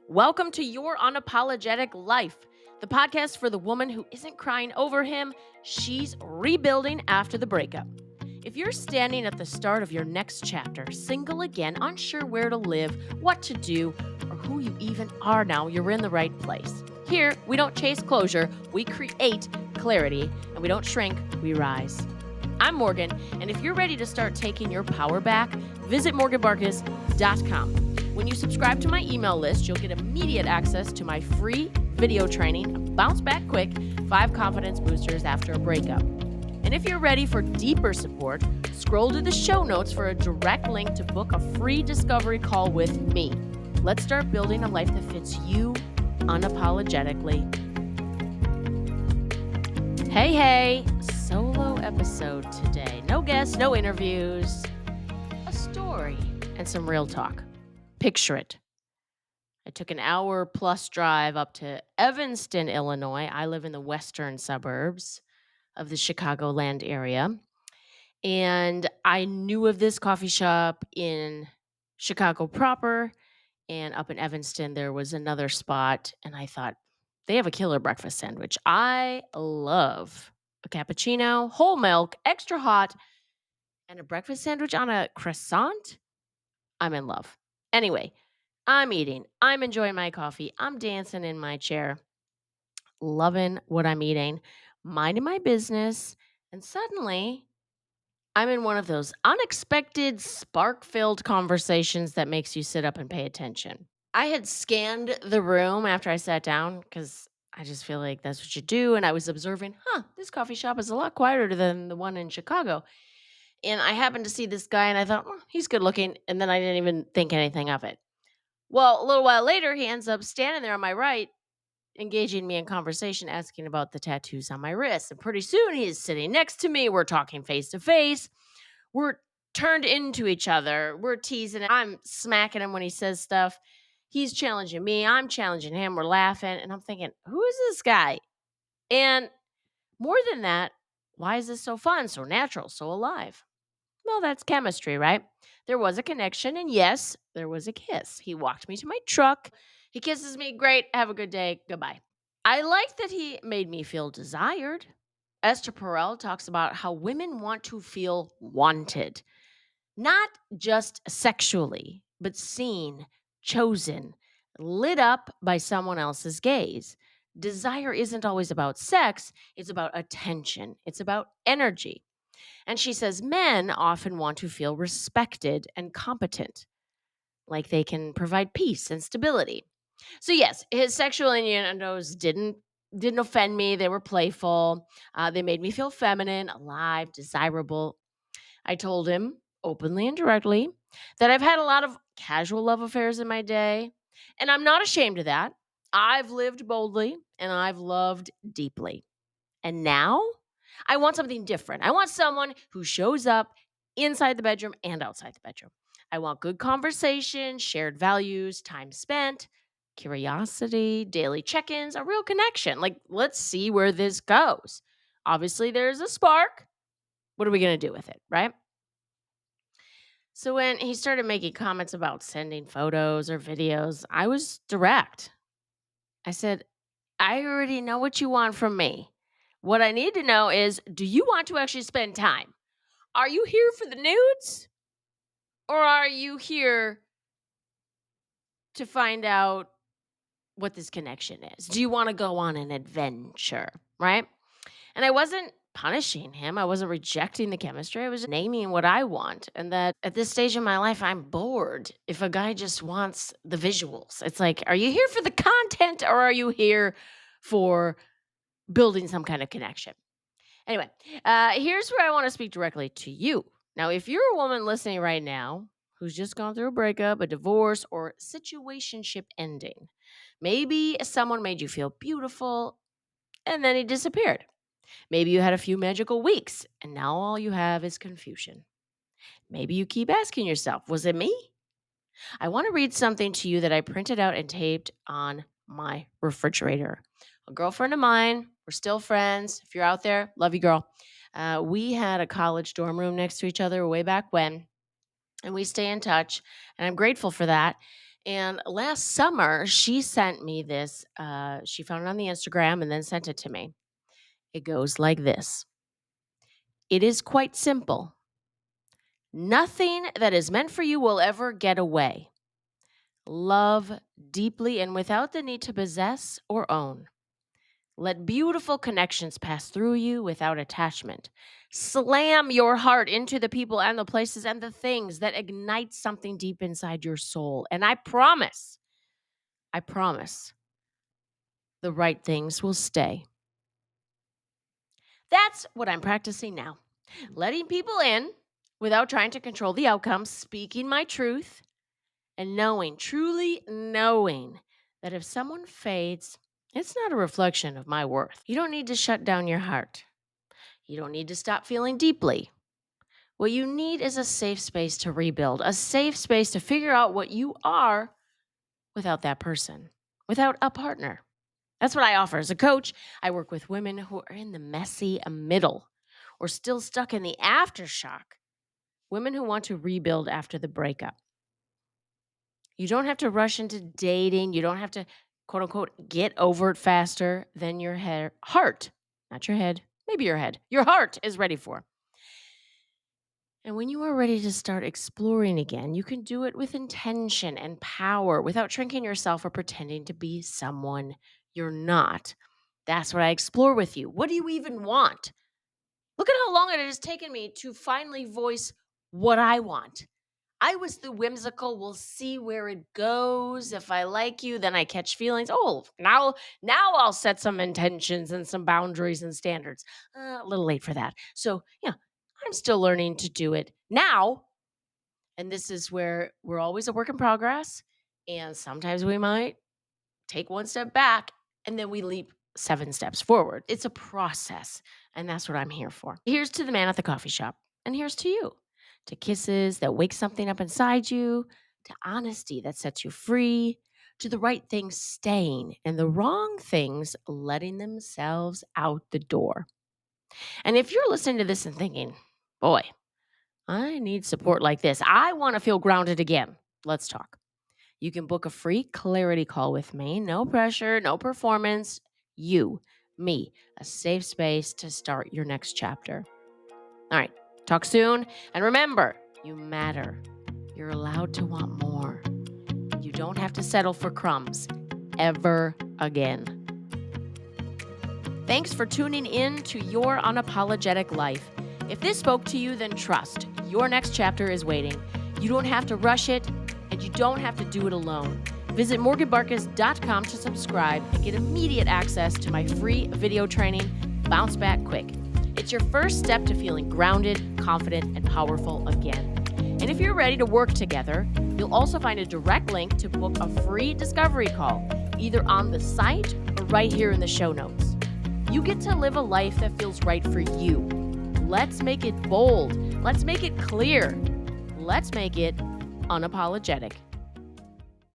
Welcome to Your Unapologetic Life, the podcast for the woman who isn't crying over him, she's rebuilding after the breakup. If you're standing at the start of your next chapter, single again, unsure where to live, what to do, or who you even are now, you're in the right place. Here, we don't chase closure, we create clarity, and we don't shrink, we rise. I'm Morgan, and if you're ready to start taking your power back, visit morganbarkus.com. When you subscribe to my email list, you'll get immediate access to my free video training, Bounce Back Quick, 5 confidence boosters after a breakup. And if you're ready for deeper support, scroll to the show notes for a direct link to book a free discovery call with me. Let's start building a life that fits you unapologetically. Hey, solo episode today. No guests, no interviews, a story, and some real talk. Picture it. I took an hour-plus drive up to Evanston, Illinois. I live in the western suburbs of the Chicagoland area. And I knew of this coffee shop in Chicago proper. And up in Evanston, there was another spot. And I thought, they have a killer breakfast sandwich. I love a cappuccino, whole milk, extra hot, and a breakfast sandwich on a croissant. I'm in love. Anyway, I'm eating. I'm enjoying my coffee. I'm dancing in my chair, loving what I'm eating, minding my business. And suddenly, I'm in one of those unexpected, spark filled conversations that makes you sit up and pay attention. I had scanned the room after I sat down because I just feel like that's what you do. And I was observing, this coffee shop is a lot quieter than the one in Chicago. And I happened to see this guy and I thought, he's good looking. And then I didn't even think anything of it. Well, a little while later, he ends up standing there on my right, engaging me in conversation, asking about the tattoos on my wrist. And pretty soon he's sitting next to me. We're talking face to face. We're turned into each other. We're teasing. I'm smacking him when he says stuff. He's challenging me. I'm challenging him. We're laughing. And I'm thinking, who is this guy? And more than that, why is this so fun, so natural, so alive? Well, that's chemistry, right? There was a connection, and yes, there was a kiss. He walked me to my truck. He kisses me. Great. Have a good day. Goodbye. I like that he made me feel desired. Esther Perel talks about how women want to feel wanted, not just sexually, but seen, chosen, lit up by someone else's gaze. Desire isn't always about sex, it's about attention, it's about energy. And she says men often want to feel respected and competent, like they can provide peace and stability. So yes, his sexual innuendos didn't offend me. They were playful. They made me feel feminine, alive, desirable. I told him openly and directly that I've had a lot of casual love affairs in my day, and I'm not ashamed of that. I've lived boldly and I've loved deeply. And now I want something different. I want someone who shows up inside the bedroom and outside the bedroom. I want good conversation, shared values, time spent, curiosity, daily check ins, a real connection. Like, let's see where this goes. Obviously, there's a spark. What are we going to do with it, right? So, when he started making comments about sending photos or videos, I was direct. I said, I already know what you want from me. What I need to know is, do you want to actually spend time? Are you here for the nudes? Or are you here to find out what this connection is? Do you want to go on an adventure? Right? And I wasn't punishing him. I wasn't rejecting the chemistry. I was naming what I want. And that at this stage in my life, I'm bored if a guy just wants the visuals. It's like, are you here for the content or are you here for building some kind of connection? Anyway, here's where I want to speak directly to you. Now, if you're a woman listening right now who's just gone through a breakup, a divorce, or situationship ending, maybe someone made you feel beautiful and then he disappeared. Maybe you had a few magical weeks and now all you have is confusion. Maybe you keep asking yourself, was it me? I want to read something to you that I printed out and taped on my refrigerator. A girlfriend of mine, we're still friends. If you're out there, love you, girl. We had a college dorm room next to each other way back when, and we stay in touch, and I'm grateful for that. And last summer, she sent me this. She found it on the Instagram and then sent it to me. It goes like this: It is quite simple. Nothing that is meant for you will ever get away. Love deeply and without the need to possess or own. Let beautiful connections pass through you without attachment. Slam your heart into the people and the places and the things that ignite something deep inside your soul. And I promise, the right things will stay. That's what I'm practicing now. Letting people in without trying to control the outcome, speaking my truth, and truly knowing that if someone fades, it's not a reflection of my worth. You don't need to shut down your heart. You don't need to stop feeling deeply. What you need is a safe space to rebuild, a safe space to figure out what you are without that person, without a partner. That's what I offer as a coach. I work with women who are in the messy middle or still stuck in the aftershock, women who want to rebuild after the breakup. You don't have to rush into dating. You don't have to, quote unquote, get over it faster than your heart, not your head, maybe your head, your heart is ready for. And when you are ready to start exploring again, you can do it with intention and power without shrinking yourself or pretending to be someone you're not. That's what I explore with you. What do you even want? Look at how long it has taken me to finally voice what I want. I was the whimsical, we'll see where it goes. If I like you, then I catch feelings. Oh, now I'll set some intentions and some boundaries and standards. A little late for that. So, yeah, I'm still learning to do it now. And this is where we're always a work in progress. And sometimes we might take one step back and then we leap 7 steps forward. It's a process. And that's what I'm here for. Here's to the man at the coffee shop. And here's to you. To kisses that wake something up inside you, to honesty that sets you free, to the right things staying and the wrong things letting themselves out the door. And if you're listening to this and thinking, boy, I need support like this, I want to feel grounded again, let's talk. You can book a free clarity call with me. No pressure, no performance. You, me, a safe space to start your next chapter. All right, talk soon. And remember, you matter. You're allowed to want more. You don't have to settle for crumbs ever again. Thanks for tuning in to Your Unapologetic Life. If this spoke to you, then trust. Your next chapter is waiting. You don't have to rush it, and you don't have to do it alone. Visit morganbarkus.com to subscribe and get immediate access to my free video training, Bounce Back Quick. It's your first step to feeling grounded, confident, and powerful again. And if you're ready to work together, you'll also find a direct link to book a free discovery call, either on the site or right here in the show notes. You get to live a life that feels right for you. Let's make it bold. Let's make it clear. Let's make it unapologetic.